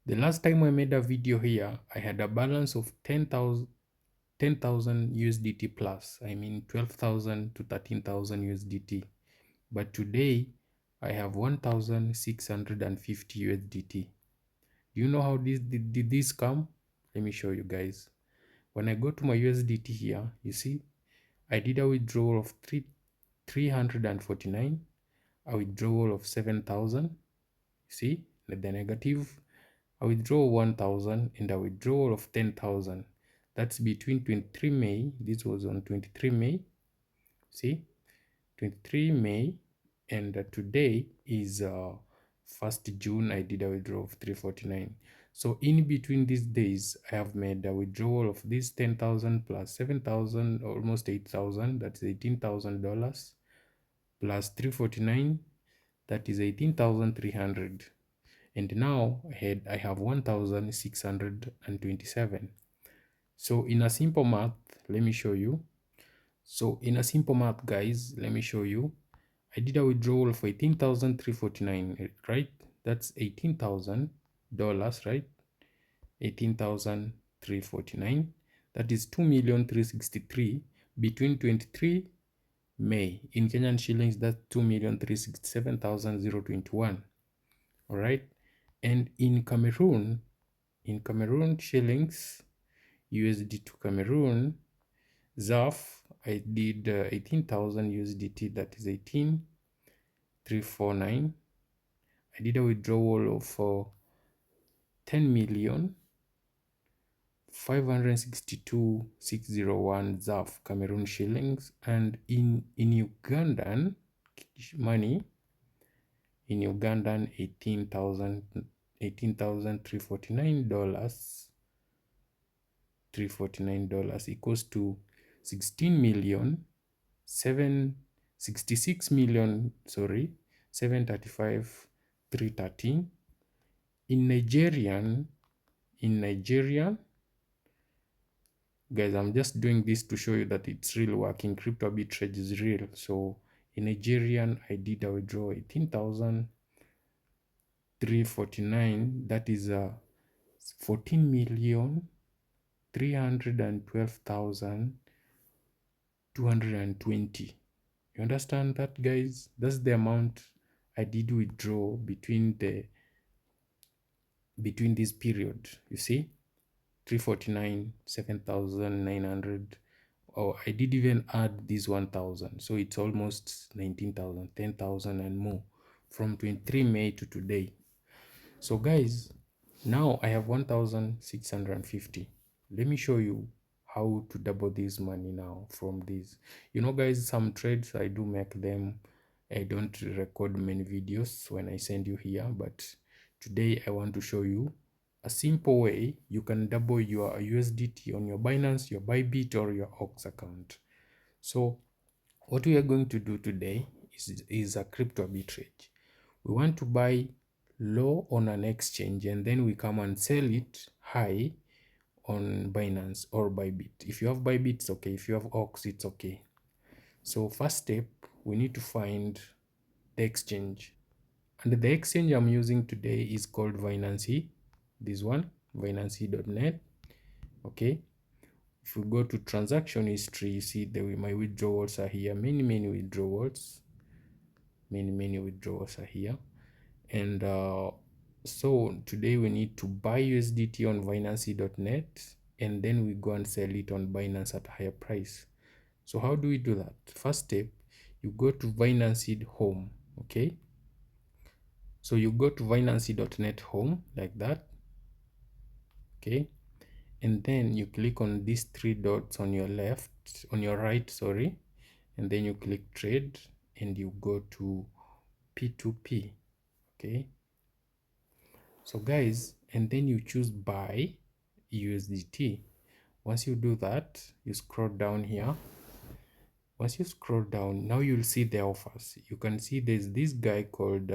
The last time I made a video here, I had a balance of 10,000 USDT plus. I mean 12,000 to 13,000 USDT. But today I have 1,650 USDT. Do you know how did this come? Let me show you guys. When I go to my USDT here, you see, I did a withdrawal of 349, a withdrawal of 7,000. See, the negative, a withdrawal 1,000 and a withdrawal of 10,000. That's between 23 May. This was on 23 May. See, 23 May, and today is 1st June. I did a withdrawal of 349. So in between these days, I have made a withdrawal of this 10,000 plus 7,000, almost 8,000. That's $18,000 plus 349. That is 18,300. And now I have 1,627. So in a simple math, let me show you. So in a simple math, guys, let me show you. I did a withdrawal of 18,349, right? That's $18,000, right? 18,349. That is 2,363,000 between 23 May. In Kenyan shillings, that's 2,367,021. All right. And in Cameroon shillings, USD to Cameroon, ZAF, I did 18,000 USDT, that is 18,349. I did a withdrawal of 10,562,601 ZAF Cameroon shillings. And in Ugandan money, in Ugandan, $18,349. $349 equals to 16 million 766 million, sorry, 735 313. In Nigerian, guys, I'm just doing this to show you that it's real working. Crypto arbitrage is real. So in Nigerian, I did a withdrawal 18,349. That is 14,312,220. You understand that, guys? That's the amount I did withdraw between this period. You see, 349, 7,900. Oh, I did even add this 1,000, so it's almost 19,000, 10,000 and more from 23 May to today. So guys, now I have 1,650. Let me show you how to double this money now from this. You know, guys, some trades I do make them. I don't record many videos when I send you here, but today I want to show you a simple way you can double your USDT on your Binance, your Bybit, or your Aux account. So what we are going to do today is a crypto arbitrage. We want to buy low on an exchange and then we come and sell it high on Binance or Bybit. If you have Bybit, it's okay. If you have Aux, it's okay. So first step, we need to find the exchange. And the exchange I'm using today is called Binance. This one, Binance.net. Okay. If we go to transaction history, you see that my withdrawals are here. Many withdrawals. Many withdrawals are here. And so today we need to buy USDT on Binance.net and then we go and sell it on Binance at a higher price. So how do we do that? First step, you go to Binance home. Okay. So you go to Binance.net home like that. Okay. And then you click on these three dots on your right, sorry. And then you click trade and you go to P2P. Okay. So guys, and then you choose buy USDT. Once you do that, you scroll down here. Once you scroll down, now you'll see the offers. You can see there's this guy called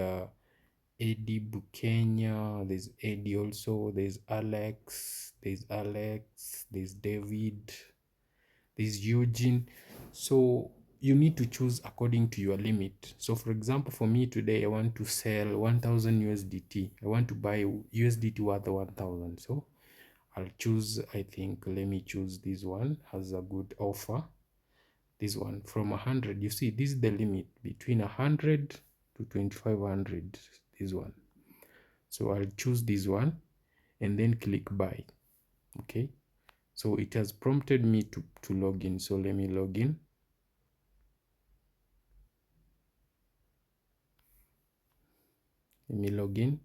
Eddie Bukenya. There's Eddie also. There's Alex. There's David. There's Eugene. So you need to choose according to your limit. So for example, for me today, I want to sell 1000 USDT. I want to buy USDT worth 1000. So I'll choose, I think, let me choose this one, has a good offer. This one from 100, you see, this is the limit between 100 to 2500, this one. So I'll choose this one and then click buy. Okay, so it has prompted me to log in. So let me log in. Let me log in.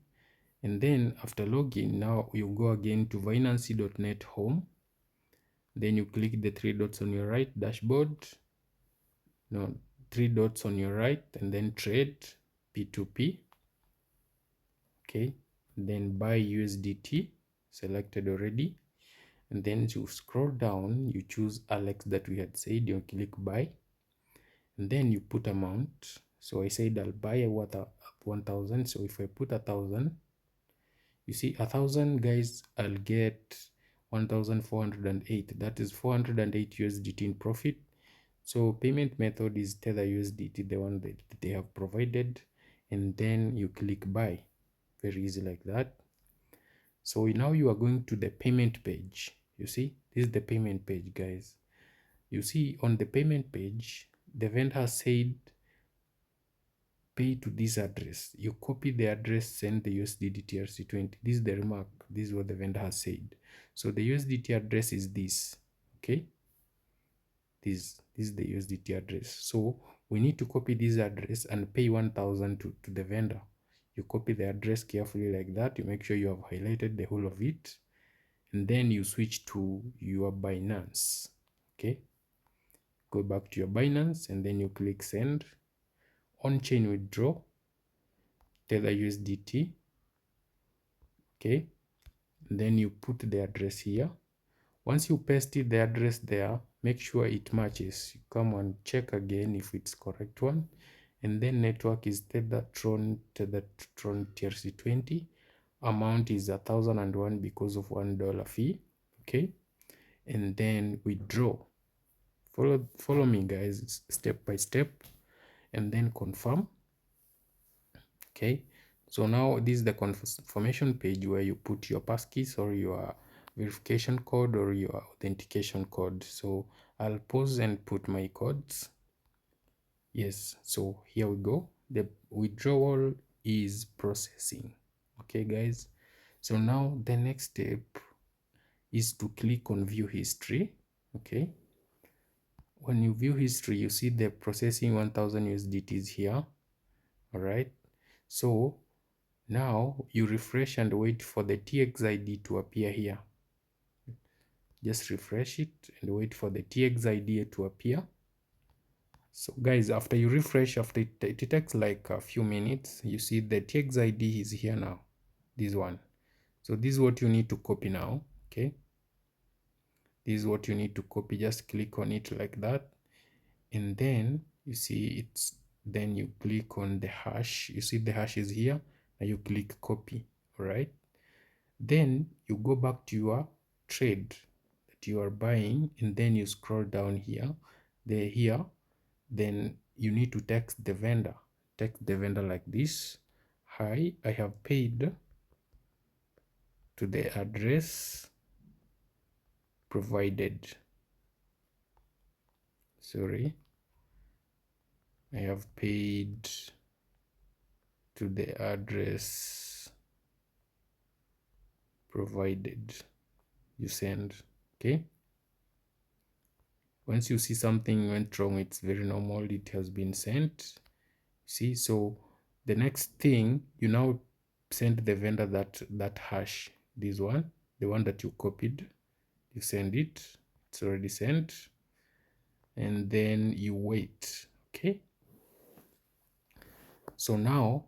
And then after login, now you go again to Binance.net home. Then you click the three dots on your right, dashboard. No, three dots on your right, and then trade P2P. Okay, then buy USDT, selected already. And then you scroll down, you choose Alex that we had said, you click buy. And then you put amount. So I said I'll buy a worth of 1000. So if I put 1000, you see 1000, guys, I'll get 1408. That is 408 USDT in profit. So payment method is Tether USDT, the one that they have provided. And then you click buy. Very easy like that. So now you are going to the payment page. You see, this is the payment page, guys. You see on the payment page, the vendor said pay to this address. You copy the address, send the USDT TRC20. This is the remark. This is what the vendor has said. So the USDT address is this. Okay, this is the USDT address. So we need to copy this address and pay 1000 to the vendor. You copy the address carefully like that. You make sure you have highlighted the whole of it, and then you switch to your Binance. Okay, go back to your Binance and then you click send. On-chain withdraw, Tether USDT. Okay, and then you put the address here. Once you paste it, the address there, make sure it matches. You come and check again if it's correct one. And then network is Tethertron TRC20. Amount is 1001 because of $1 fee. Okay, and then withdraw. Follow me, guys, step by step, and then confirm. Okay, so now this is the confirmation page where you put your passkeys or your verification code or your authentication code. So I'll pause and put my codes. Yes, so here we go. The withdrawal is processing. Okay, guys, so now the next step is to click on view history. Okay, when you view history, you see the processing 1000 USDTs here. All right, so now you refresh and wait for the TXID to appear here. Just refresh it and wait for the TXID to appear. So guys, after you refresh, after it takes like a few minutes, you see the TXID is here now, this one. So this is what you need to copy now. Okay, this is what you need to copy. Just click on it like that, and then you see then you click on the hash. You see the hash is here. Now you click copy. All right, then you go back to your trade that you are buying, and then you scroll down here, then you need to text the vendor. Text the vendor like this: hi, I have paid to the address provided. Sorry, I have paid to the address provided. You send. Okay, once you see something went wrong, it's very normal, it has been sent. See, so the next thing, you now send the vendor that hash, this one, the one that you copied. You send it, it's already sent, and then you wait. Okay, so now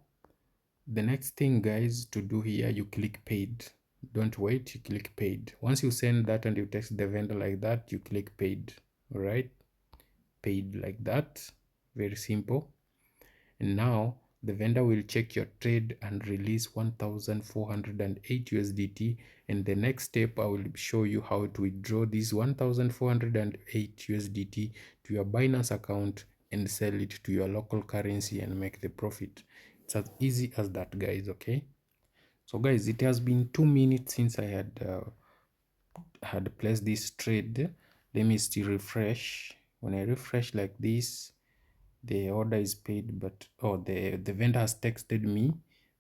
the next thing, guys, to do here, you click paid. Don't wait, you click paid. Once you send that and you text the vendor like that, you click paid. All right, paid like that. Very simple. And now the vendor will check your trade and release 1408 USDT. And the next step, I will show you how to withdraw this 1408 USDT to your Binance account and sell it to your local currency and make the profit. It's as easy as that, guys. Okay, so guys, it has been 2 minutes since I had placed this trade. Let me still refresh. When I refresh like this, the order is paid, but the vendor has texted me,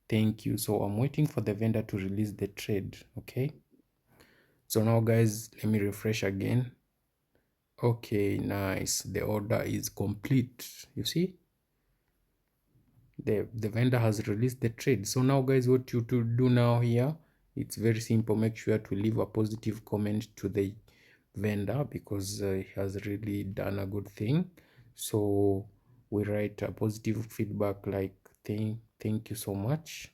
thank you. So I'm waiting for the vendor to release the trade. Okay, so now guys, let me refresh again. Okay, nice, the order is complete. You see, the vendor has released the trade. So now guys, what you to do now here, it's very simple. Make sure to leave a positive comment to the vendor, because he has really done a good thing. So we write a positive feedback like thank you so much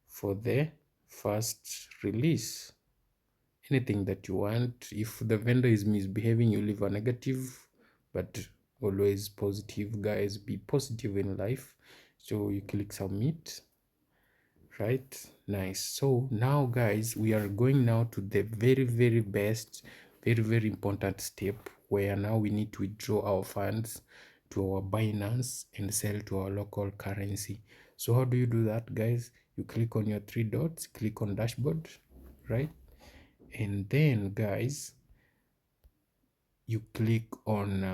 for the first release. Anything that you want. If the vendor is misbehaving, you leave a negative, but always positive, guys. Be positive in life. So you click submit, right? Nice. So now guys, we are going now to the very best, very important step, where now we need to withdraw our funds to our Binance and sell to our local currency. So how do you do that, guys? You click on your three dots, click on dashboard, right? And then guys, you click on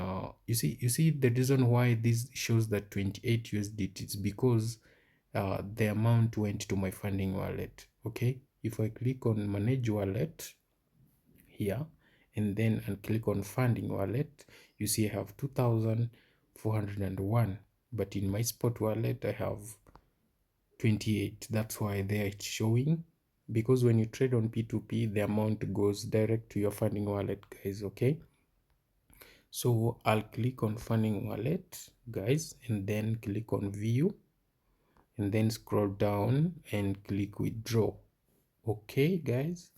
you see the reason why this shows that 28 USDT is because the amount went to my funding wallet. Okay, if I click on manage wallet here and then click on funding wallet, you see I have 2,401, but in my spot wallet I have 28. That's why there it's showing, because when you trade on P2P, the amount goes direct to your funding wallet, guys. Okay, so I'll click on funding wallet, guys, and then click on view, and then scroll down and click withdraw. Okay, guys,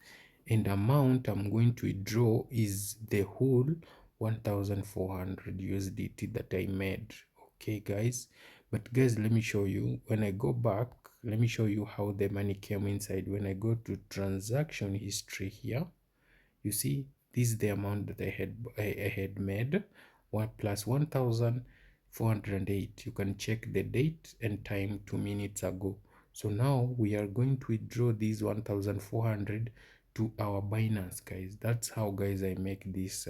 and amount I'm going to withdraw is the whole 1,400 USDT that I made. Okay, guys, but guys, let me show you. When I go back, let me show you how the money came inside. When I go to transaction history here, you see this is the amount that I had made, 1,408. You can check the date and time 2 minutes ago. So now we are going to withdraw these 1,400 to our Binance, guys. That's how, guys, I make this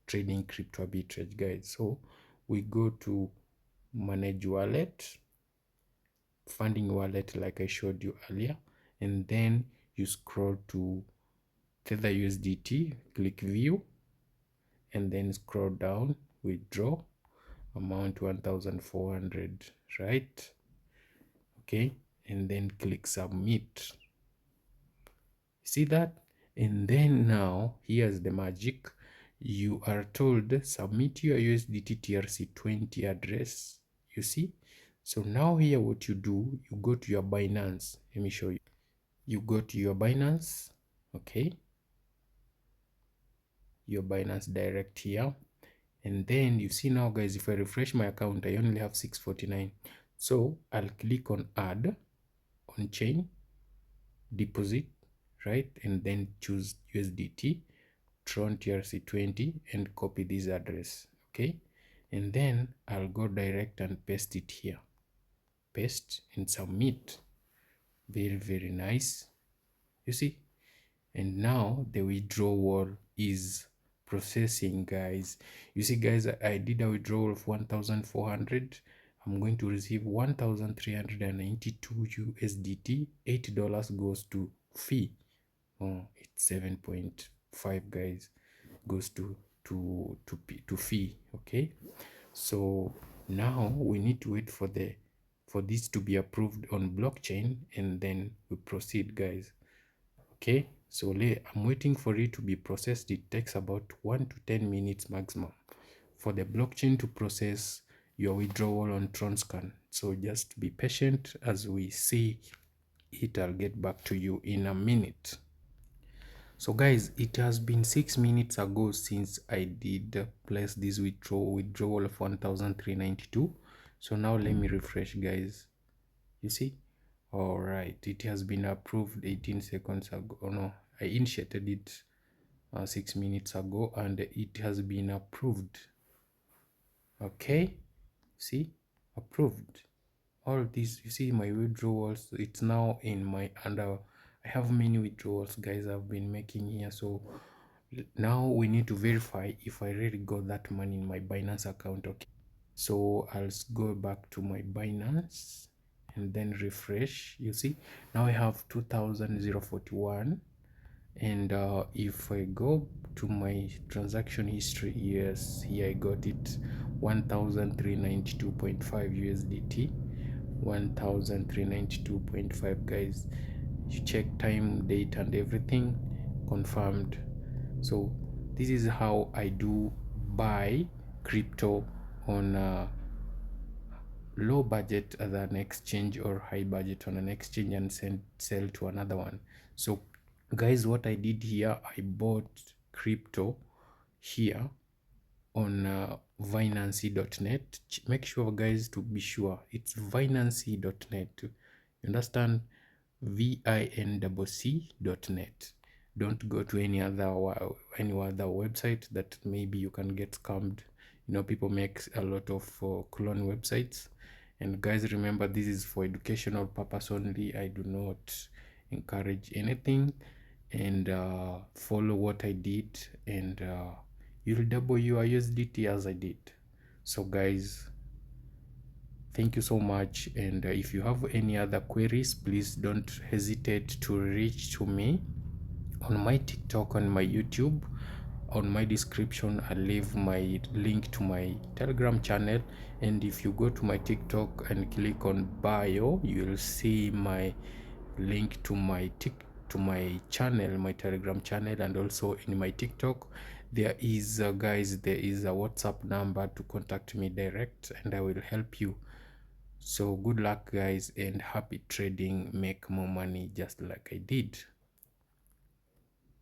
trading crypto arbitrage, guys. So we go to manage wallet, funding wallet, like I showed you earlier, and then you scroll to Tether USDT, click view, and then scroll down, withdraw amount 1,400, right? Okay, and then click submit. See that? And then now here's the magic. You are told submit your USDT TRC20 address. You see? So now here what you do, you go to your Binance. Let me show you. You go to your Binance, okay? Your Binance Direct here. And then you see now, guys, if I refresh my account, I only have 649. So I'll click on add on chain deposit, right? And then choose USDT Tron TRC20 and copy this address. Okay, and then I'll go direct and paste it here. Paste and submit. Very nice. You see, and now the withdrawal is processing, guys. You see, guys, I did a withdrawal of 1,400. I'm going to receive 1,392 USDT. $8 goes to fee. Oh, it's 7.5, guys, goes to fee. Okay, so now we need to wait for this to be approved on blockchain, and then we proceed, guys. Okay, so I'm waiting for it to be processed. It takes about 1 to 10 minutes maximum for the blockchain to process your withdrawal on Tronscan. So just be patient as we see it. I'll get back to you in a minute. So guys, it has been 6 minutes ago since I did place this withdrawal of 1,392. So now let me refresh, guys. You see? All right, it has been approved 18 seconds ago. Oh no, I initiated it 6 minutes ago, and it has been approved. Okay, see, approved. All these, you see my withdrawals, it's now in my under. I have many withdrawals, guys, I've been making here. So now we need to verify if I really got that money in my Binance account. Okay, so I'll go back to my Binance and then refresh. You see, now I have 2041. And if I go to my transaction history, yes, here I got it, 1392.5 USDT, 1392.5, guys. You check time, date, and everything, confirmed. So this is how I do buy crypto on low budget at an exchange, or high budget on an exchange, and sell to another one. So guys, what I did here, I bought crypto here on Binance.net. Make sure, guys, to be sure it's Binance.net. You understand? Vinc.net. Don't go to any other website that maybe you can get scammed. You know, people make a lot of clone websites. And guys, remember, this is for educational purpose only. I do not encourage anything. And follow what I did, and you'll double your USDT as I did. So guys, thank you so much. And if you have any other queries, please don't hesitate to reach to me on my TikTok, on my YouTube. On my description, I'll leave my link to my Telegram channel, and if you go to my TikTok and click on bio, you'll see my link to my channel, my Telegram channel. And also in my TikTok, there is guys, there is a WhatsApp number to contact me direct, and I will help you. So good luck, guys, and happy trading. Make more money just like I did.